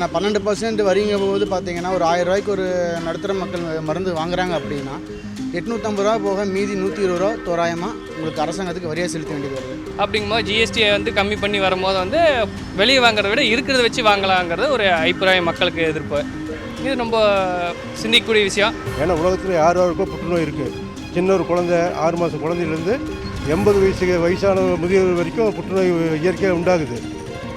நான் 12% வரிங்கும்போது பார்த்தீங்கன்னா ஒரு 1000 ரூபாய்க்கு ஒரு நடுத்தர மக்கள் மருந்து வாங்குறாங்க அப்படின்னா 850 ரூபா போக மீதி 120 ரூபா தோராயமாக உங்களுக்கு அரசாங்கத்துக்கு வரியாக செலுத்த வேண்டியது வருது. அப்படிங்கும்போது ஜிஎஸ்டியை கம்மி பண்ணி வரும்போது வெளியே வாங்குறத விட இருக்கிறத வச்சு வாங்கலாங்கிறது ஒரு அபிப்பிராயம் மக்களுக்கு எதிர்ப்பு. இது ரொம்ப சிந்திக்கக்கூடிய விஷயம். ஏன்னா உலகத்தில் யாருக்கோ புற்றுநோய் இருக்குது. சின்ன ஒரு குழந்தை 6 மாத குழந்தையிலேருந்து 80 வயசான முதியவர் வரைக்கும் புற்றுநோய் இயற்கையாக உண்டாகுது.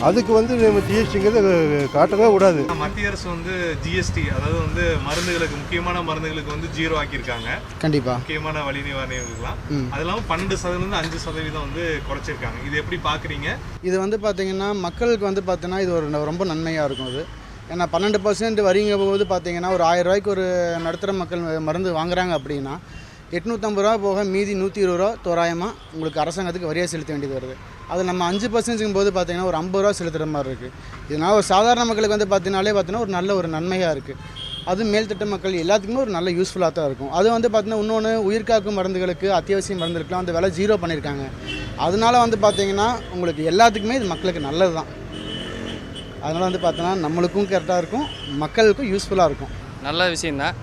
அதுக்கு நம்ம ஜிஎஸ்டிங்கிறத காட்டவே கூடாது. மத்திய அரசு ஜிஎஸ்டி அதாவது மருந்துகளுக்கு முக்கியமான மருந்துகளுக்கு 0 ஆக்கியிருக்காங்க. கண்டிப்பாக முக்கியமான வலி நிவாரணிகளுக்குலாம் அது இல்லாமல் 12% 5% குறைச்சிருக்காங்க. இது எப்படி பார்க்குறீங்க? இது பார்த்தீங்கன்னா மக்களுக்கு பார்த்தீங்கன்னா இது ஒரு ரொம்ப நன்மையாக இருக்கும். அது ஏன்னா 12% வரிங்கும்போது பார்த்தீங்கன்னா ஒரு 1000 ரூபாய்க்கு ஒரு நடுத்தர மக்கள் மருந்து வாங்குறாங்க அப்படின்னா 850 ரூபா போக மீதி 120 ரூபா தோராயமாக உங்களுக்கு அரசாங்கத்துக்கு வரியாக செலுத்த வேண்டியது வருது. அது நம்ம 5% போது பார்த்தீங்கன்னா ஒரு 50 ரூபா செலுத்துகிற மாதிரி இருக்குது. இதனால் ஒரு சாதாரண மக்களுக்கு பார்த்தீங்கன்னா ஒரு நல்ல ஒரு நன்மையாக இருக்குது. அது மேல்தட்ட மக்கள் எல்லாத்துக்குமே ஒரு நல்ல யூஸ்ஃபுல்லாக தான் இருக்கும். அது பார்த்தீங்கன்னா இன்னொன்று உயிர்காக்கும் மருந்துகளுக்கு அத்தியாவசிய மருந்துகளுக்குலாம் விலை 0 பண்ணியிருக்காங்க. அதனால பார்த்தீங்கன்னா உங்களுக்கு எல்லாத்துக்குமே இது மக்களுக்கு நல்லது தான். அதனால் பார்த்தீங்கன்னா நம்மளுக்கும் கரெக்டாக இருக்கும், மக்களுக்கும் யூஸ்ஃபுல்லாக இருக்கும். நல்ல விஷயந்தான்.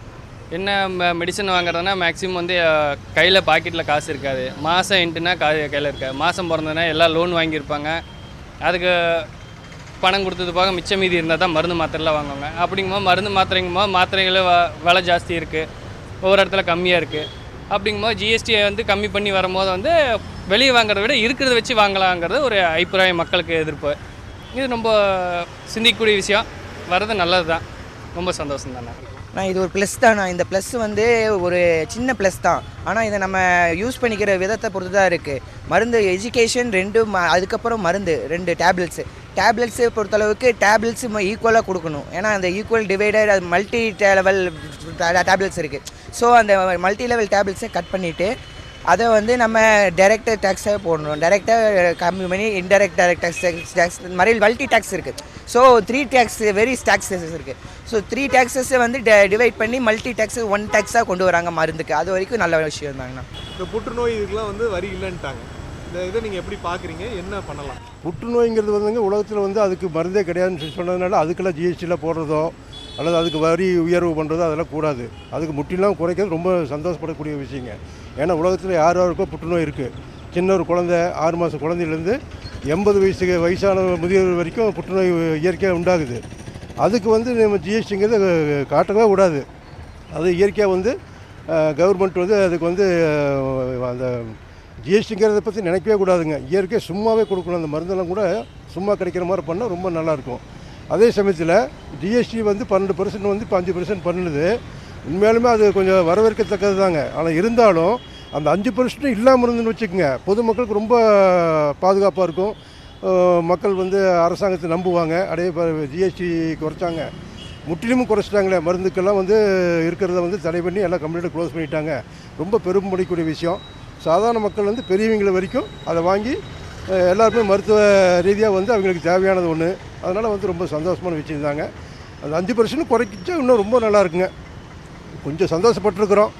என்ன மெடிசன் வாங்குறதுனா மேக்ஸிமம் கையில் பாக்கெட்டில் காசு இருக்காது. மாதம் எண்டுனா கையில் இருக்காது. மாதம் பிறந்ததுன்னா எல்லாம் லோன் வாங்கியிருப்பாங்க. அதுக்கு பணம் கொடுத்தது போக மிச்சம் மீதி இருந்தால் தான் மருந்து மாத்திரைலாம் வாங்குவாங்க. அப்படிங்கும்போது மருந்து மாத்திரைகள் விலை ஜாஸ்தி இருக்குது, ஒவ்வொரு இடத்துல கம்மியாக இருக்குது. அப்படிங்கும்போது ஜிஎஸ்டியை கம்மி பண்ணி வரும்போது வெளியே வாங்குறத விட இருக்கிறத வச்சு வாங்கலாங்கிறது ஒரு அபிப்பிராயம் மக்களுக்கு எதிர்ப்பு. இது ரொம்ப சிந்திக்கக்கூடிய விஷயம். வர்றது நல்லது தான், ரொம்ப சந்தோஷம் தானே. இது ஒரு ப்ளஸ் தான். இந்த ப்ளஸ் ஒரு சின்ன ப்ளஸ் தான். ஆனால் இதை நம்ம யூஸ் பண்ணிக்கிற விதத்தை பொறுத்து தான் இருக்குது. மருந்து எஜுகேஷன் 2, அதுக்கப்புறம் மருந்து 2 டேப்லெட்ஸு பொறுத்தளவுக்கு டேப்லெட்ஸு ஈக்குவலாக கொடுக்கணும். ஏன்னா அந்த ஈக்குவல் டிவைடட் அது மல்டி லெவல் டேப்லெட்ஸ் இருக்குது. ஸோ அந்த மல்டி லெவல் டேப்லெட்ஸை கட் பண்ணிவிட்டு அதை நம்ம டைரக்ட் டேக்ஸாக போடணும். டைரெக்டாக கம்மி பண்ணி இன்டைரக்ட் டைரக்ட் டேக்ஸ் மாதிரி மல்டி டேக்ஸ் இருக்குது. ஸோ 3 டேக்ஸ் வெரி டேக்ஸஸ் இருக்குது. ஸோ 3 டேக்ஸஸை டிவைட் பண்ணி மல்டி டேக்ஸ் 1 டேக்ஸாக கொண்டு வராங்க மருந்துக்கு. அது வரைக்கும் நல்ல விஷயம் தாங்கண்ணா. இந்த புற்றுநோய் இதுக்கெலாம் வரி இல்லைன்ட்டாங்க. இதை நீங்கள் எப்படி பார்க்குறீங்க? என்ன பண்ணலாம்? புற்றுநோய்ங்கிறது உலகத்தில் அதுக்கு மருந்தே கிடையாதுன்னு சொன்னதுனால அதுக்கெல்லாம் ஜிஎஸ்டியில் போடுறதோ அல்லது அதுக்கு வரி உயர்வு பண்ணுறதோ அதெல்லாம் கூடாது. அதுக்கு முற்றிலும் குறைக்கிறது ரொம்ப சந்தோஷப்படக்கூடிய விஷயங்க. ஏன்னா உலகத்தில் யாருக்கோ புற்றுநோய் இருக்குது. சின்ன ஒரு குழந்தை 6 மாத குழந்தையிலேருந்து 80 வயசான முதியவர் வரைக்கும் புற்றுநோய் இயற்கையாக உண்டாகுது. அதுக்கு நம்ம ஜிஎஸ்டிங்கிறத காட்டவே கூடாது. அது இயற்கையாக கவர்மெண்ட் அதுக்கு அந்த ஜிஎஸ்டிங்கிறத பற்றி நினைக்கவே கூடாதுங்க. இயற்கையாக சும்மாவே கொடுக்கணும். அந்த மருந்தெல்லாம் கூட சும்மா கிடைக்கிற மாதிரி பண்ணால் ரொம்ப நல்லாயிருக்கும். அதே சமயத்தில் ஜிஎஸ்டி 12% இப்போ 5% பண்ணுது. உண்மையாலுமே அது கொஞ்சம் வரவேற்கத்தக்கது தாங்க. ஆனால் இருந்தாலும் அந்த 5% இல்லாமல் இருந்துன்னு வச்சுக்கோங்க, பொதுமக்களுக்கு ரொம்ப பாதுகாப்பாக இருக்கும். மக்கள் அரசாங்கத்தை நம்புவாங்க. ஜிஎஸ்டி குறைச்சாங்க, முற்றிலும் குறைச்சிட்டாங்களே. மருந்துக்கெல்லாம் இருக்கிறத தடை பண்ணி எல்லாம் கம்ப்ளீட்டாக க்ளோஸ் பண்ணிட்டாங்க. ரொம்ப பெரும்படிக்கூடிய விஷயம். சாதாரண மக்கள் பெரியவங்களை வரைக்கும் அதை வாங்கி எல்லாருமே மருத்துவ ரீதியாக அவங்களுக்கு தேவையானது ஒன்று. அதனால் ரொம்ப சந்தோஷமான விஷயம் தாங்க. அந்த 5% குறைக்கிச்சா இன்னும் ரொம்ப நல்லா இருக்குங்க. கொஞ்சம் சந்தோஷப்பட்டுருக்குறோம்.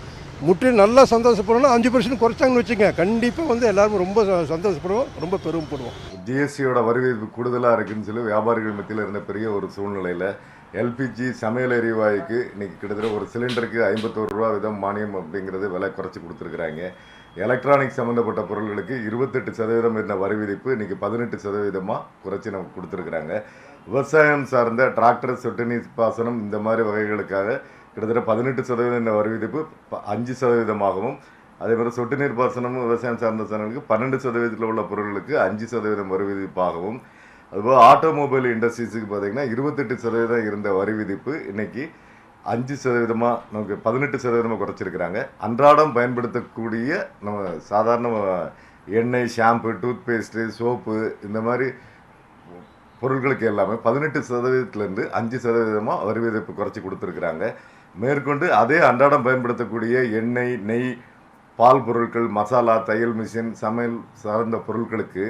முற்றிலும் நல்லா சந்தோஷப்படணும். 5% குறைச்சாங்கன்னு வச்சுங்க, கண்டிப்பாக எல்லாரும் ரொம்ப சந்தோஷப்படுவோம், ரொம்ப பெருமைப்படுவோம். ஜிஎஸ்டியோட வரி விதிப்பு கூடுதலாக இருக்குன்னு சொல்லி வியாபாரிகள் மத்தியில் இருந்த பெரிய ஒரு சூழ்நிலையில் எல்பிஜி சமையல் எரிவாயுக்கு இன்றைக்கி கிட்டத்தட்ட ஒரு சிலிண்டருக்கு 51 ரூபா வீதம் மானியம் அப்படிங்கிறது விலை குறைச்சி கொடுத்துருக்குறாங்க. எலக்ட்ரானிக் சம்மந்தப்பட்ட பொருட்களுக்கு 28% இருந்த வரி விதிப்பு இன்றைக்கி 18% குறைச்சி நமக்கு கொடுத்துருக்குறாங்க. விவசாயம் சார்ந்த டிராக்டர், சொட்டு நீர் பாசனம் இந்த மாதிரி வகைகளுக்காக கிட்டத்தட்ட 18% இந்த வரி விதிப்பு 5%, அதேமாதிரி சொட்டு நீர் பாசனமும் விவசாயம் சார்ந்த சேனலுக்கு 12% உள்ள பொருட்களுக்கு 5% வரி விதிப்பாகவும், அதுபோல் ஆட்டோமொபைல் இண்டஸ்ட்ரீஸுக்கு பார்த்திங்கன்னா 28% இருந்த வரி விதிப்பு இன்றைக்கி 5% நமக்கு 18% குறைச்சிருக்கிறாங்க. அன்றாடம் பயன்படுத்தக்கூடிய நம்ம சாதாரண எண்ணெய், ஷாம்பு, டூத் பேஸ்ட்டு, சோப்பு இந்த மாதிரி பொருட்களுக்கு எல்லாமே 18%லேருந்து 5% வரி விதிப்பு குறைச்சி கொடுத்துருக்குறாங்க. மேற்கொண்டு அதே அன்றாடம் பயன்படுத்தக்கூடிய எண்ணெய், நெய், பால் பொருட்கள், மசாலா, தையல் மிஷின், சமையல் சார்ந்த பொருட்களுக்கு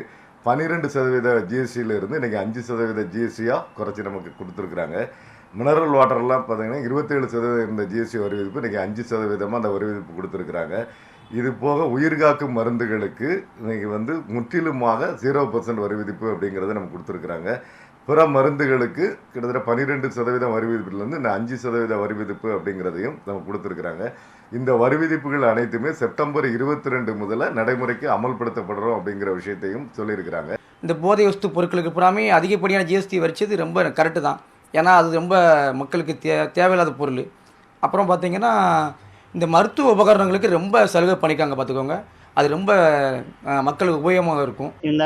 12% ஜிஎஸ்டியிலிருந்து இன்றைக்கி 5% ஜிஎஸ்டியாக குறைச்சி நமக்கு கொடுத்துருக்குறாங்க. மினரல் வாட்டர்லாம் பார்த்திங்கன்னா 27% இருந்த ஜிஎஸ்டி வரி விதிப்பு இன்றைக்கி 5% அந்த வரி விதிப்பு கொடுத்துருக்குறாங்க. இது போக உயிர்காக்கும் மருந்துகளுக்கு இன்றைக்கி முற்றிலுமாக 0% வரி விதிப்பு அப்படிங்கிறத நம்ம கொடுத்துருக்குறாங்க. பிற மருந்துகளுக்கு கிட்டத்தட்ட 12% வரி விதிப்பிலிருந்து இந்த 5% வரி விதிப்பு அப்படிங்கிறதையும் நம்ம கொடுத்துருக்குறாங்க. இந்த வரி விதிப்புகள் அனைத்துமே செப்டம்பர் 22 முதல்ல நடைமுறைக்கு அமல்படுத்தப்படுறோம் அப்படிங்கிற விஷயத்தையும் சொல்லியிருக்கிறாங்க. இந்த போதை வஸ்து பொருட்களுக்கு புறாமே அதிகப்படியான ஜிஎஸ்டி வரிச்சது ரொம்ப கரெக்டு தான். ஏன்னா அது ரொம்ப மக்களுக்கு தேவையில்லாத பொருள். அப்புறம் பார்த்திங்கன்னா இந்த மருத்துவ உபகரணங்களுக்கு ரொம்ப சலுகை பண்ணிக்காங்க பார்த்துக்கோங்க. அது ரொம்ப மக்களுக்கு உபயோகமாக இருக்கும். இந்த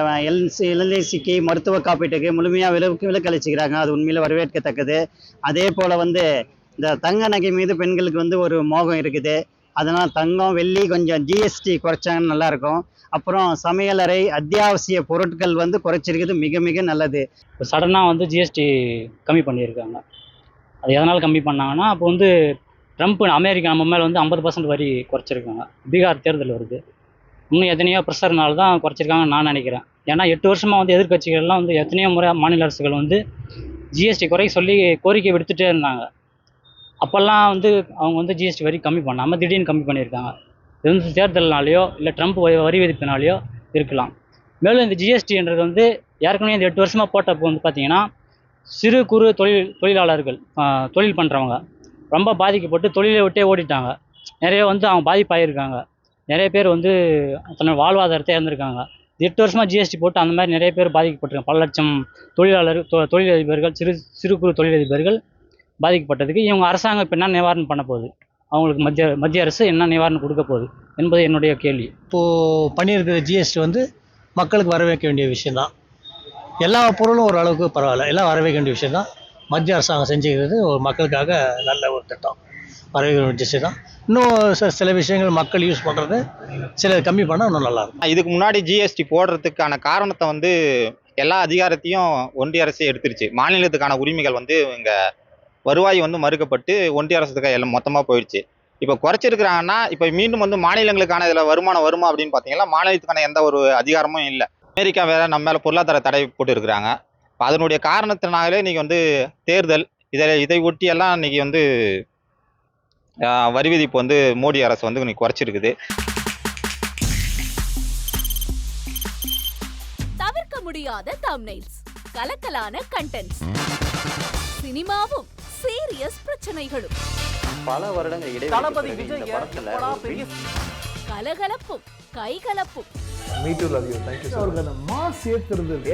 எல்ஐசிக்கு மருத்துவ காப்பீட்டுக்கு முழுமையாக விலக்களிச்சுக்கிறாங்க. அது உண்மையில் வரவேற்கத்தக்கது. அதே போல் இந்த தங்க நகை மீது பெண்களுக்கு ஒரு மோகம் இருக்குது. அதனால் தங்கம் வெள்ளி கொஞ்சம் ஜிஎஸ்டி குறைச்சாங்கன்னு நல்லாயிருக்கும். அப்புறம் சமையலறை அத்தியாவசிய பொருட்கள் குறைச்சிருக்குது, மிக மிக நல்லது. இப்போ சடனாக ஜிஎஸ்டி கம்மி பண்ணியிருக்காங்க. அது எதனால் கம்மி பண்ணாங்கன்னா, அப்போ ட்ரம்ப் அமெரிக்கா நம்ம மேலே 50% வரி குறைச்சிருக்காங்க. பீகார் தேர்தல் வருது. இன்னும் எத்தனையோ ப்ரெஷர்னால தான் குறைச்சிருக்காங்கன்னு நான் நினைக்கிறேன். ஏன்னா 8 வருஷமாக எதிர்க்கட்சிகள்லாம் எத்தனையோ முறை மாநில அரசுகள் ஜிஎஸ்டி குறைக்க சொல்லி கோரிக்கை விடுத்துட்டே இருந்தாங்க. அப்போல்லாம் அவங்க ஜிஎஸ்டி வரி கம்மி பண்ணாமல் திடீர்னு கம்மி பண்ணியிருக்காங்க. இது தேர்தல்னாலேயோ இல்லை ட்ரம்ப் வரி விதிப்பினாலேயோ இருக்கலாம். மேலும் இந்த ஜிஎஸ்டின்றது ஏற்கனவே இந்த 8 வருஷமாக போட்டப்போ பார்த்தீங்கன்னா சிறு குறு தொழிலாளர்கள் தொழில் பண்ணுறவங்க ரொம்ப பாதிக்கப்பட்டு தொழிலை விட்டே ஓடிட்டாங்க. நிறைய அவங்க பாதிப்பாயிருக்காங்க. நிறைய பேர் தன்னோட வாழ்வாதாரத்தை இழந்திருக்காங்க. 8 வருஷமாக ஜிஎஸ்டி போட்டு அந்த மாதிரி நிறைய பேர் பாதிக்கப்பட்டிருக்காங்க. பல லட்சம் தொழிலதிபர்கள் சிறு குறு தொழிலதிபர்கள் பாதிக்கப்பட்டதுக்கு இவங்க அரசாங்கம் இப்போ என்ன நிவாரணம் பண்ண போகுது, அவங்களுக்கு மத்திய அரசு என்ன நிவாரணம் கொடுக்க போகுது என்பது என்னுடைய கேள்வி. இப்போது பண்ணியிருக்கிற ஜிஎஸ்டி மக்களுக்கு வரவேற்க வேண்டிய விஷயந்தான். எல்லா பொருளும் ஓரளவுக்கு பரவாயில்ல, எல்லாம் வரவேற்க வேண்டிய விஷயந்தான். மத்திய அரசாங்கம் செஞ்சுக்கிறது ஒரு மக்களுக்காக நல்ல ஒரு திட்டம், வரவேற்க வேண்டிய விஷயம் தான். இன்னும் சில விஷயங்கள் மக்கள் யூஸ் பண்ணுறது சில கம்மி பண்ணால் இன்னும் நல்லாயிருக்கும். இதுக்கு முன்னாடி ஜிஎஸ்டி போடுறதுக்கான காரணத்தை எல்லா அதிகாரத்தையும் ஒன்றிய அரசே எடுத்துருச்சு. மாநிலத்துக்கான உரிமைகள் இங்கே வருவாய் மறுக்கப்பட்டு ஒன்றிய அரசுக்கு எல்லாம் மொத்தமாக போயிடுச்சு. இப்போ குறைச்சிருக்கிறாங்கன்னா இப்போ மீண்டும் மாநிலங்களுக்கான இதில் வருமானம் வருமா அப்படின்னு பார்த்தீங்கன்னா மாநிலத்துக்கான எந்த ஒரு அதிகாரமும் இல்லை. அமெரிக்கா வேற நம்ம மேலே பொருளாதார தடை போட்டு இருக்கிறாங்க. அதனுடைய காரணத்தினாலே இன்னைக்கு தேர்தல் இதை ஒட்டியெல்லாம் இன்னைக்கு வரி விதிப்பு மோடி அரசு இன்னைக்கு குறைச்சிருக்குது. தவிர்க்க முடியாத தம்ப்நெயில்ஸ், கலக்கலான கண்டென்ட்ஸ், சினிமாவும் சீரியஸ் பிரச்சனைகளும், பல வருடங்கள் இடைவெளி கலகலப்பும் கைகலப்பும்,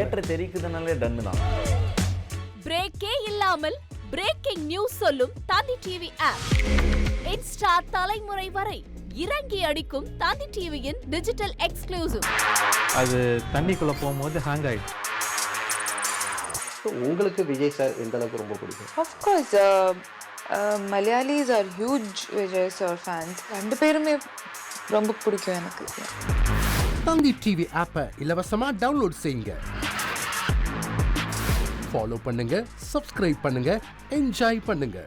ஏற்ற தெரிக்குதுனாலே டன்னு தான். பிரேக்கே இல்லாமல் பிரேக்கிங் நியூஸ் சொல்லும் தந்தி டிவி ஆப். இன்ஸ்டா தலைமுறை வரை இறங்கி அடிக்கும் தந்தி டிவியின் டிஜிட்டல் எக்ஸ்க்ளூசிவ். அது தண்ணிக்குள்ள போகும்போது ஹேங் ஆயிடுச்சு. உங்களுக்கு விஜய் சார் எந்த அளவுக்கு ரொம்ப பிடிக்கும்? Of course, Malayalis are huge Vijay sir fans. ரெண்டு பேருமே ரொம்ப பிடிக்கும் எனக்கு. தந்தி டிவி ஆப்பை இலவசமா டவுன்லோட் செய்யுங்க. ஃபாலோ பண்ணுங்க, சப்ஸ்கிரைப் பண்ணுங்க, என்ஜாய் பண்ணுங்க.